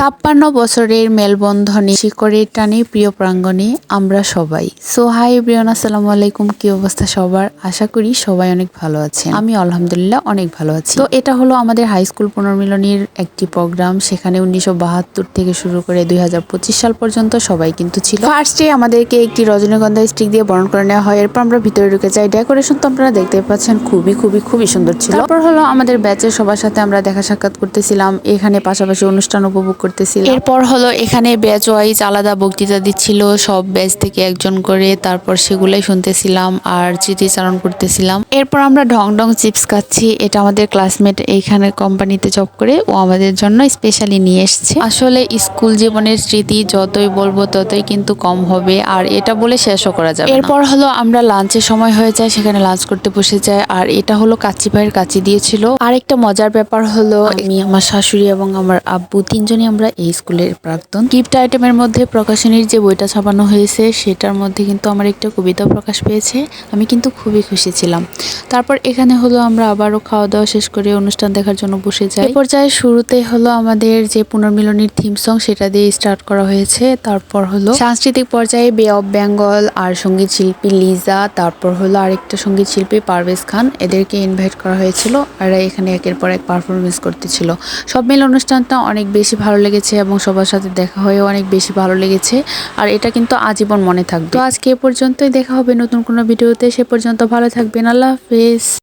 ৫৬ বছরের মেলবন্ধনে শিকড়ের টানে প্রিয় প্রাঙ্গণে আমরা সবাই। সো হাই এভরিওয়ান, আসসালামু আলাইকুম। কি অবস্থা সবার? আশা করি সবাই অনেক ভালো আছেন। আমি আলহামদুলিল্লাহ অনেক ভালো আছি। তো এটা হলো আমাদের হাই স্কুল পুনর্মিলনীর একটি প্রোগ্রাম। সেখানে ১৯৭২ থেকে শুরু করে ২০২৫ সাল পর্যন্ত সবাই কিন্তু ছিল। ফার্স্টে আমাদেরকে একটি রজনীগন্ধা স্টিক দিয়ে বরণ করে নেওয়া হয়। এরপর আমরা ভিতরে ঢুকে যাই। ডেকোরেশন তো আপনারা দেখতে পাচ্ছেন, খুবই সুন্দর ছিল। তারপর হলো আমাদের ব্যাচের সবার সাথে আমরা দেখা সাক্ষাৎ করতেছিলাম। এখানে পাশাপাশি অনুষ্ঠান উপভোগ করতেছিলাম। এরপর হলো এখানে ব্যাচ ওয়াইজ আলাদা বক্তৃতা দিচ্ছিল, সব ব্যাচ থেকে একজন করে। তারপর সেগুলাই শুনতেছিলাম আর স্মৃতিচারণ করতেছিলাম। এরপর আমরা ঢং ঢং চিপস খাচ্ছি। এটা আমাদের ক্লাসমেট এইখানে কোম্পানিতে জব করে, ও আমাদের জন্য স্পেশালি নিয়ে এসছে। আসলে স্কুল জীবনের স্মৃতি যতই বলবো ততই কিন্তু কম হবে, আর এটা বলে শেষও করা যাবে না। এরপর হলো আমরা লাঞ্চের সময় হয়ে যায়, সেখানে লাঞ্চ করতে বসে যায়। আর এটা হলো কাচ্চি ভাইয়ের কাচ্চি দিয়েছিল। আর একটা মজার ব্যাপার হলো আমি, আমার শাশুড়ি এবং আমার আব্বু তিনজনই আমরা এই স্কুলের প্রাক্তন। গিফট আইটেমের মধ্যে প্রকাশনীর যে বইটা ছাপানো হয়েছে সেটার মধ্যে কিন্তু আমার একটা কবিতা প্রকাশ পেয়েছে। আমি কিন্তু খুবই খুশি ছিলাম। তারপর এখানে হলো আমরা আবারও খাওয়া দাওয়া শেষ করে অনুষ্ঠান দেখার জন্য বসে যাই। এই পর্যায়ে শুরুতে হলো আমাদের যে পুনর্মিলনীর থিম সং সেটা দিয়ে স্টার্ট করা হয়েছে। তারপর হলো সাংস্কৃতিক পর্যায়ে বে অফ বেঙ্গল আর সঙ্গীত শিল্পী লিজা, তারপর হলো আরেকটা সঙ্গীত শিল্পী পারভেজ খান, এদেরকে ইনভাইট করা হয়েছিল। আর এখানে একের পর এক পারফরমেন্স করতেছিল। সব মিলে অনুষ্ঠানটা অনেক বেশি ভালো লেগেছে এবং সবার সাথে দেখা হয়েও অনেক বেশি ভালো লেগেছে। আর এটা কিন্তু আজীবন মনে থাকবে। তো আজকে এ পর্যন্তই, দেখা হবে নতুন কোনো ভিডিওতে। সে পর্যন্ত ভালো থাকবেন। আল্লাহ হাফেজ।